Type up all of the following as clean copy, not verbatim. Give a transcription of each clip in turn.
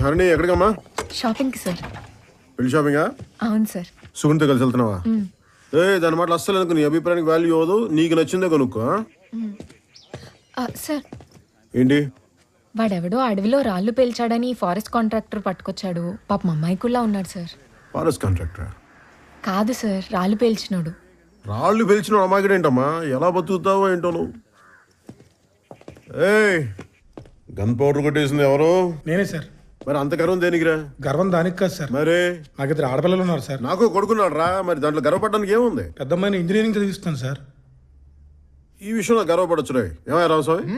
Harini ఎక్కడికమ్మా? Shopping కి sir. పెళ్లి షాపింగా? అవును సార్. సుగుణితో కలిసి వెళ్తున్నావా? దాని మాటలు అస్సలు అనుకో, నీ అభిప్రాయానికి వాల్యూ అవ్వదు, నీకు నచ్చిందే కొనుక్కో. సార్, ఏంటి? వాడెవడో అడవిలో రాళ్ళు పేల్చాడని ఫారెస్ట్ కాంట్రాక్టర్ పట్టుకొచ్చాడు. పాపం అమ్మాయికుల్లా ఉన్నాడు సార్. ఫారెస్ట్ కాంట్రాక్టర్ కాదు సార్, రాళ్ళు పేల్చినాడు. రాళ్ళు పేల్చిన అమ్మాయికి ఏంటమ్మా? ఎలా బతుకుతావో ఏంటో నువ్వు. గన్ పౌడర్ కొట్టేసింది ఎవరు? నేనే సార్. మరి అంత గర్వం దేనికిరా? గర్వం దానికి కాదు సార్. మరి నాకు ఇద్దరు ఆడపిల్లలు ఉన్నారు సార్. నాకు కొడుకున్నాడు రా, మరి దాంట్లో గర్వపడడానికి ఏముంది? పెద్దమ్మాయిని ఇంజనీరింగ్ చదివిస్తాను సార్. ఈ విషయంలో గర్వపడచ్చు రే. ఏమయ్య రామస్వామి,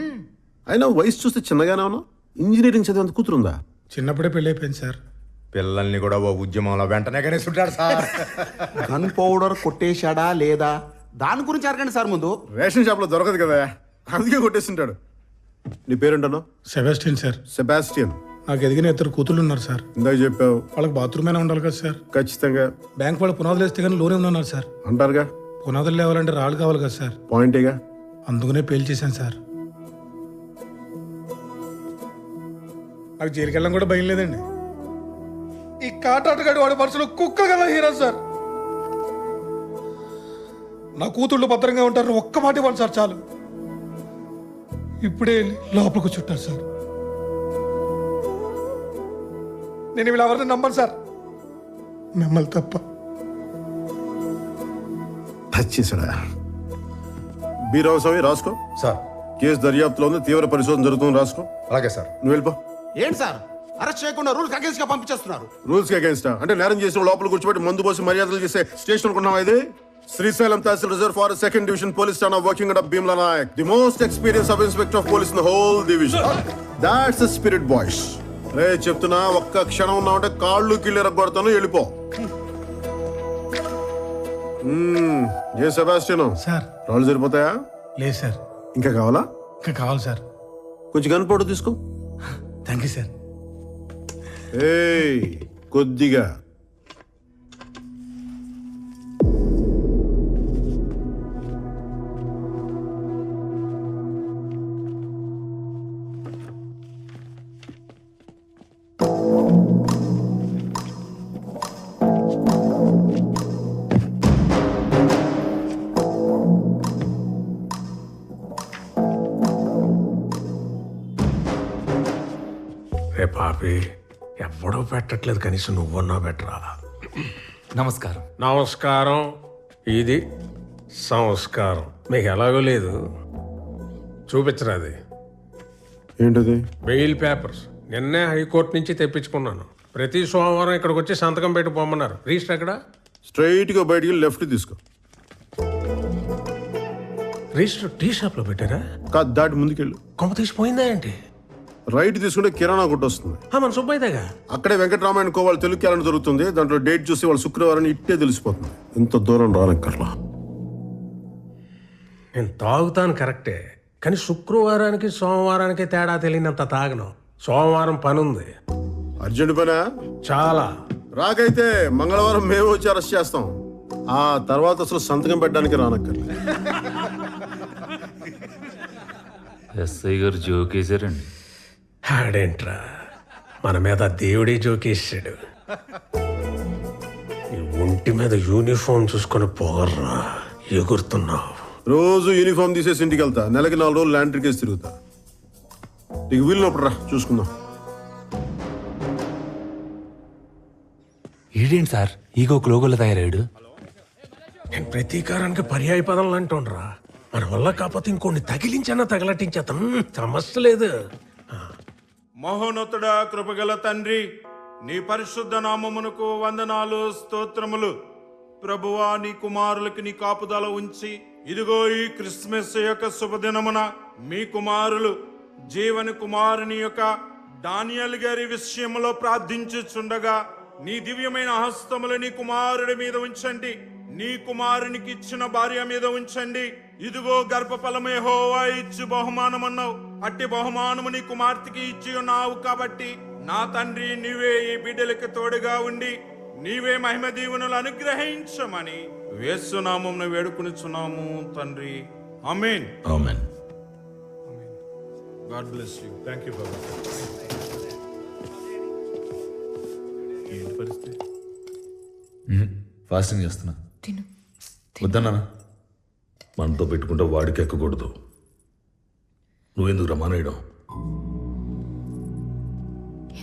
అయినా వయసు చూస్తే చిన్నగానే ఉన్నావు. ఇంజనీరింగ్ చదివేంత కూతురుందా? చిన్నప్పుడే పెళ్ళి అయిపోయింది సార్. పిల్లల్ని కూడా ఓ ఉద్యమంలో వెంటనే కనేసుంటాడు సార్. గన్ పౌడర్ కొట్టేశాడా లేదా దాని గురించి అడగండి సార్ ముందు. రేషన్ షాప్ లో దొరకదు కదా, అందుకే కొట్టేసింటాడు. నీ పేరేంటన్నా? Sebastian sir. సెబాస్టియన్. నాకు ఎదిగిన ఇద్దరు కూతుళ్ళు ఉన్నారు సార్. ఇందాక చెప్పావు. వాళ్ళకి బాత్రూమ్ అయినా ఉండాలి కదా సార్. ఖచ్చితంగా. బ్యాంక్ వాళ్ళు పునాదులు వేస్తే కానీ లోనే ఉన్నారు సార్. అంటారుగా, పునాదులు లేవాలంటే రాళ్ళు కావాలి కదా సార్. పాయింటేగా. అందుకనే పేల్ చేశాను సార్. నాకు జైలుకి వెళ్ళడం కూడా భయం లేదండి. ఈ కాటాటగాడు వాడి మనసులో కుక్క కదా హీరో సార్. నా కూతుళ్ళు భద్రంగా ఉంటారు, ఒక్క మాట ఇవ్వండి సార్ చాలు. ఇప్పుడే లోపలికి చుట్టారు సార్. నేను వీళ్ళు ఎవరిని నమ్మను సార్, మిమ్మల్ని తప్ప. టచ్ చేశాడా? బి రామస్వామి రాసుకో. సార్. కేసు దర్యాప్తులో ఉంది, తీవ్ర పరిశోధన జరుగుతుంది, రాసుకో. అలాగే సార్. నువ్వు వెళ్ళిపో. ఏంటి సార్ అరెస్ట్ చేయకుండా రూల్స్ అగేన్స్ట్ గా పంపించేస్తున్నారు? రూల్స్ కి అగేన్స్ట్ అంటే నేరం చేసిన లోపల కూర్చోబెట్టి మందు పోసి మర్యాదలు చేసే స్టేషన్ అనుకున్నావా ఇది? శ్రీశైలం తహసీల్ reserve forest second division police station working under Bheemla Nayak, the most experience sub inspector of police in the whole division. That's the spirit boys. రే చెప్తున్నా, ఒక్క క్షణం ఉన్నామంటే కాళ్ళు కిళ్ళు ఎరగొడతాను, వెళ్ళిపో. ఏ సెబాస్టియన్ సార్. రాళ్ళు సరిపోతాయా? లేదు సార్. ఇంకా కావాలా? ఇంకా కావాలి సార్. కొంచెం గన్ పౌడర్ తీసుకో. Thank you sir. కొద్దిగా. రే పాపి, ఎవడో పెట్టట్లేదు, కనీసం నువ్వన్నా పెట్టరా. నమస్కారం. నమస్కారం. ఇది సంస్కారం. మీకు ఎలాగో లేదు, చూపించరా అది. ఏంటది? బెయిల్ పేపర్స్ నిన్నే హైకోర్టు నుంచి తెప్పించుకున్నాను. ప్రతి సోమవారం ఇక్కడికి వచ్చి సంతకం పెట్టి పోమన్నారు. రిజిస్టర్ ఎక్కడ? స్ట్రైట్ గా బయటికి లెఫ్ట్ తీసుకో. రిజిస్టర్ టీ షాప్ లో పెట్టారా? కాదు, దాటి ముందుకెళ్ళు. కొమ్మ తీసిపోయిందా ఏంటి? రైట్ తీసుకుంటే కిరాణా కొట్టు వస్తుంది. మన సుబ్బయ్యగా అక్కడే వెంకటరామాయణ కోవాళ్ళు తెలుగు క్యాలెండర్ దొరుకుతుంది. దాంట్లో డేట్ చూసి వాళ్ళు శుక్రవారం ఇట్టే తెలిసిపోతుంది. ఇంత దూరం రానక్కర్లా. నేను తాగుతాను కరెక్టే, కానీ శుక్రవారానికి సోమవారానికి తేడా తెలియనంత తాగను. సోమవారం పని ఉంది, అర్జెంట్ పనా? చాలా. రాకైతే మంగళవారం మేము వచ్చి అరెస్ట్ చేస్తాం. ఆ తర్వాత అసలు సంతకం పెట్టడానికి రానక్కర్లే. ఎస్ఐ గారు జోకేశారండి. ఆడేంట్రా, మన మీద దేవుడే జోకేసాడు. ఈ ఒంటి మీద యూనిఫామ్ చూసుకొని పోగర్రా, ఎగురుతున్నావు. రోజు యూనిఫామ్ తీసేసి ఇంటికి వెళ్తా. నెలకి 4 రోజులు ల్యాండ్రీ కేసు తిరుగుతా. నీకు వీలునప్పుడు రా, చూసుకుందాం. ఈడేంటి సార్ ఈగో లోగోలో తయారాడు? నేను ప్రతీకారానికి పర్యాయ పదాలు అంటుండ్రా. మన వల్ల కాకపోతే ఇంకొన్ని తగిలించన్నా తగలటించేతాం, సమస్య లేదు. మహోన్నతుడా, కృపగల తండ్రి, నీ పరిశుద్ధ నామమునకు వందనాలు, స్తోత్రములు. ప్రభువా, నీ కుమారులకి నీ కాపుదల ఉంచి, ఇదిగో ఈ క్రిస్మస్ యొక్క శుభదినమున మీ కుమారులు జీవని కుమారుని యొక్క డానియల్ గారి విషయంలో ప్రార్థించుచుండగా నీ దివ్యమైన హస్తములు నీ కుమారుడి మీద ఉంచండి. నీ కుమారునికి ఇచ్చిన భార్య మీద ఉంచండి. ఇదిగో గర్భఫలము యెహోవా ఇచ్చు బహుమానమన్నావు. అట్టి బహుమానము నీ కుమార్తెకి ఇచ్చి ఉన్నావు కాబట్టి నా తండ్రి, నీవే ఈ బిడ్డలకు తోడుగా ఉండి నీవే మహిమ దీవెనలు అనుగ్రహించమని యేసు నామమున వేడుకొనుచున్నాము తండ్రి. ఆమేన్. ఆమేన్. God bless you. థాంక్యూ బాబా. పరిస్థితి? ఫాస్టింగ్ చేస్తున్నా. తిను. వద్దన్నా. మనతో పెట్టుకుంటే వాడికి ఎక్కకూడదు. నువ్వెందుకు రమానేయడం?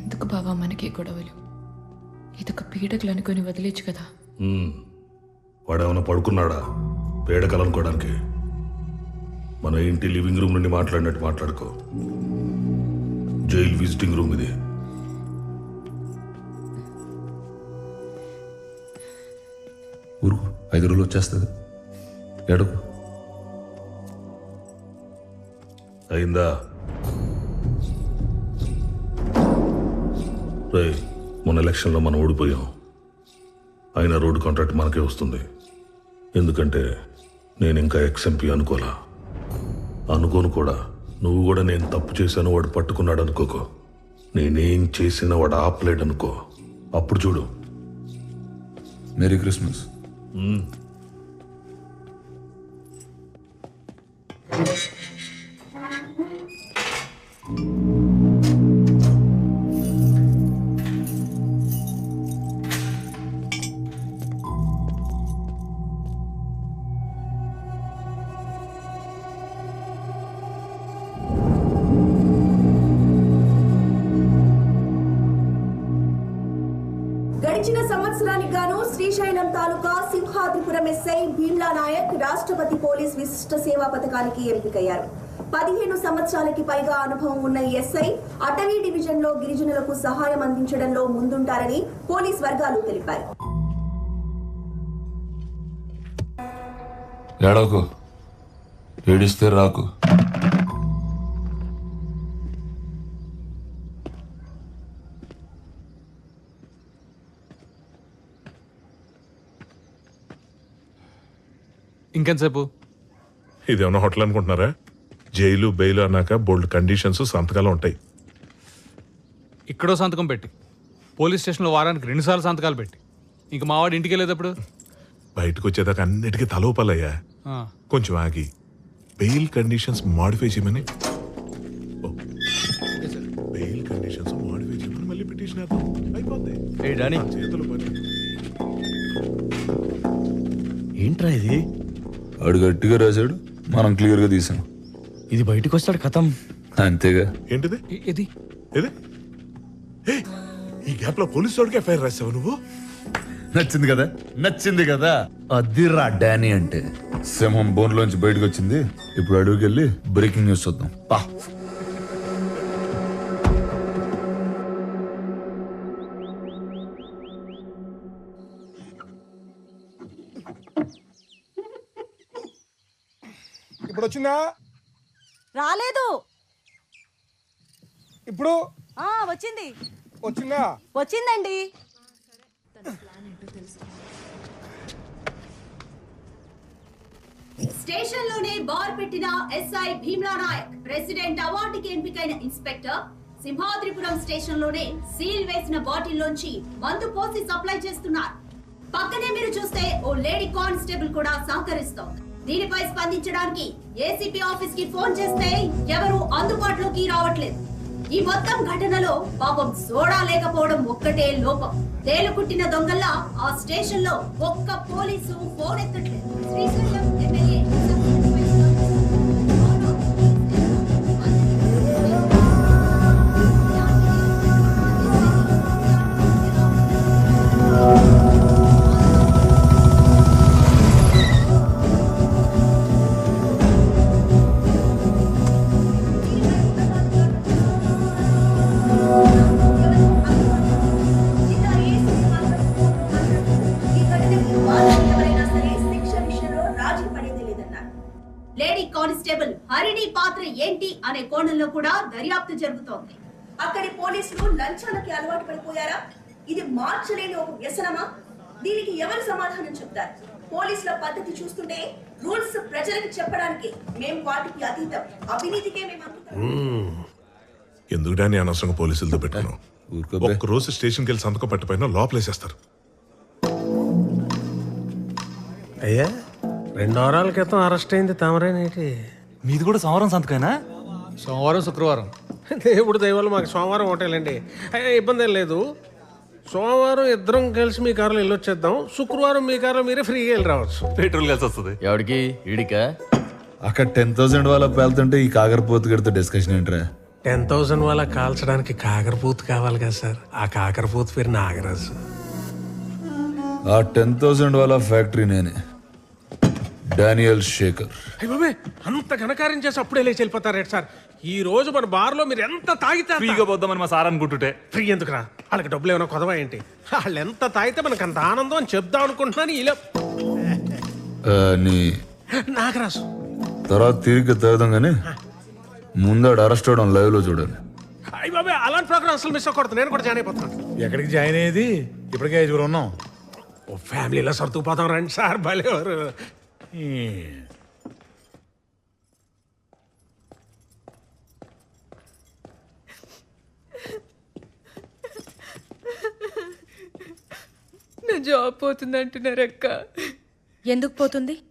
ఎందుకు బావా మనకి గొడవలు? ఇదొక పీడకలు అనుకుని వదిలేచ్చు కదా. వాడేమైనా పడుకున్నాడా పేడకలు అనుకోవడానికి? మన ఇంటి లివింగ్ రూమ్ నుండి మాట్లాడినట్టు మాట్లాడుకో. జైలు విజిటింగ్ రూమ్ ఇది. ఊరుకు, 5 రోజులు వచ్చేస్తుంది. ఏడకు. అయిందా? రేయ్, మొన్న ఎలక్షన్లో మనం ఓడిపోయాం. అయినా రోడ్డు కాంట్రాక్ట్ మనకే వస్తుంది. ఎందుకంటే నేను ఇంకా ఎక్స్ఎంపీ అనుకోలా. అనుకోను కూడా. నువ్వు కూడా నేను తప్పు చేశాను వాడు పట్టుకున్నాడు అనుకోకో. నేనేం చేసినా వాడు ఆపలేడు అనుకో. అప్పుడు చూడు. Merry Christmas. గడిచిన సంవత్సరానికి గాను శ్రీశైలం తాలూకా సింహాద్రిపురం ఎస్ఐ భీమ్లా నాయక్ రాష్ట్రపతి పోలీస్ విశిష్ట సేవా పథకానికి ఎంపికయ్యారు. 15 సంవత్సరాలకి పైగా అనుభవం ఉన్న ఈ ఎస్ఐ అటవీ డివిజన్ లో గిరిజనులకు సహాయం అందించడంలో ముందుంటారని పోలీస్ వర్గాలు తెలిపాయి. ఏడవకు, ఏడిస్తే రాకు. ఇంకెంతసేపు? ఇదేమన్నా హోటల్ అనుకుంటున్నారా? జైలు బెయిల్ అన్నాక బోల్డ్ కండిషన్స్ సంతకాలు ఉంటాయి. ఇక్కడో సంతకం పెట్టి, పోలీస్ స్టేషన్లో వారానికి 2 సార్లు సంతకాలు పెట్టి, ఇంక మావాడు ఇంటికి వెళ్ళేటప్పుడు బయటకు వచ్చేదాకా అన్నిటికీ తలోపాలయ్యా. కొంచెం ఆగి బెయిల్ కండిషన్స్ మాడిఫై చేయమని బెయిల్ కండిషన్స్ మాడిఫై చేయమని మళ్ళీ పిటిషన్ వేద్దాం. అయిపోద్ది. చేతులు పని. ఏంట్రా ఇది? ఆడు గట్టిగా రాశాడు, మనం క్లియర్గా తీసాం. ఇది బయటకు వస్తాడు కథం. అంతేగా. ఏంటిది? ఇది ఏది? ఏయ్, ఈ గ్యాప్ లో పోలీసు వాడికి ఎఫ్ఐఆర్ రాసావు నువ్వు? నచ్చింది కదా, నచ్చింది కదా. అదిరా డానీ అంటే. సింహం బోన్లోంచి బయటకు వచ్చింది. ఇప్పుడు అడుగుకి వెళ్ళి బ్రేకింగ్ న్యూస్ చూద్దాం. పా. ఇప్పుడు వచ్చిందా? రాలేదు. ఇప్పుడు వచ్చింది. వచ్చిందా? వచ్చిందండి. స్టేషన్ లోనే బార్ పెట్టిన ఎస్ఐ భీమ్లా నాయక్ ప్రెసిడెంట్ అవార్డుకి ఎంపికైన ఇన్స్పెక్టర్ సింహాద్రిపురం స్టేషన్ లోనే సీల్ వేసిన బాటిల్ లోంచి మందు పోసి సప్లై చేస్తున్నారు. పక్కనే మీరు చూస్తే ఓ లేడీ కానిస్టేబుల్ కూడా సహకరిస్తోంది. దీనిపై స్పందించడానికి ఏసీపీ ఆఫీస్ కి ఫోన్ చేస్తే ఎవరు అందుబాటులోకి రావట్లేదు. ఈ మొత్తం ఘటనలో పాపం సోడా లేకపోవడం ఒక్కటే లోపం. తేలుకుట్టిన దొంగల్లా ఆ స్టేషన్ లో ఒక్క పోలీసు ఫోన్ ఎత్తట్లేదు. Srisailam MLA lady constable Harini పాత్ర ఏంటి అనే కోణంలో కూడా దర్యాప్తు జరుగుతోంది. అక్కడి పోలీసులు లంచాలకి అలవాటు పడిపోయారా? ఇది మార్చలేని ఒక వ్యసనమా? దీనికి ఎవరు సమాధానం చెప్తారు? పోలీసుల పద్ధతి చూస్తుంటే రూల్స్ ప్రజలకు చెప్పడానికి మేము వాటికి అతీతం, అవినీతికే మేము ఎందుకు డాని అనవసరంగా పోలీసులతో పెట్టుకున్నాం? ఒక్క రోజు స్టేషన్కి వెళ్ళి సంతకం పట్టిపోయినా లోపలేసేస్తారు. అయ్యా, 2 వారాల క్రితం అరెస్ట్ అయింది తమరేనేటి? మీది కూడా సోమవారం సంతకైనా? సోమవారం శుక్రవారం దేవుడు దయవల్ల మాకు సోమవారం హోటల్ అండి. ఇబ్బంది ఏం లేదు. సోమవారం ఇద్దరం కలిసి మీ కారులో వెళ్ళొచ్చేద్దాం, శుక్రవారం మీ కారులో మీరే ఫ్రీగా వెళ్ళి రావచ్చు. పెట్రోల్ కలిసి వస్తుంది. ఎవడికి? ఇడికా? అక్కడ 10,000 వాళ్ళ పేలుతుంటే ఈ కాకరపోతు గడితో డిస్కషన్ ఏంట్రా? 10,000 వాళ్ళ కాల్చడానికి కాకరపూత కావాలి కదా సార్. ఆ కాకరపూత పేరు నాగరాజు. ఆ 10,000 వాళ్ళ ఫ్యాక్టరీ నేనే, డానియల్ శేఖర్. అయ్య బాబే, అంత ఘనకార్యం చేసి అప్పుడే లేచి వెళ్ళిపోతారేంటి సార్? ఈ రోజు మన బార్లో మీరు ఎంత తాగితే ఫ్రీగా పోద్దామని మా సార్ అనుకుంటుంటే. ఫ్రీ ఎందుకురా? వాళ్ళకి డబ్బులు ఏమైనా కొదవా ఏంటి? వాళ్ళు ఎంత తాగితే మనకు అంత ఆనందం అని చెప్దాం అనుకుంటున్నాను. ఇలా నీ నాగరాజు తర్వాత తిరిగి తాగుదాం కానీ ముందాడు అరెస్ట్ అవడం లైవ్ లో చూడండి. అయ్య బాబే, అలాంటి ప్రోగ్రామ్ అసలు మిస్ అవ్వకూడదు. నేను కూడా జాయిన్ అయిపోతున్నాను. ఎక్కడికి జాయిన్ అయ్యేది? ఇప్పటికే 5 ఉన్నాం. ఓ ఫ్యామిలీలో సర్దుకుపోతాం రండి సార్, భలేవారు. నా జాబ్ పోతుంది అంటున్నారక్క. ఎందుకు పోతుంది?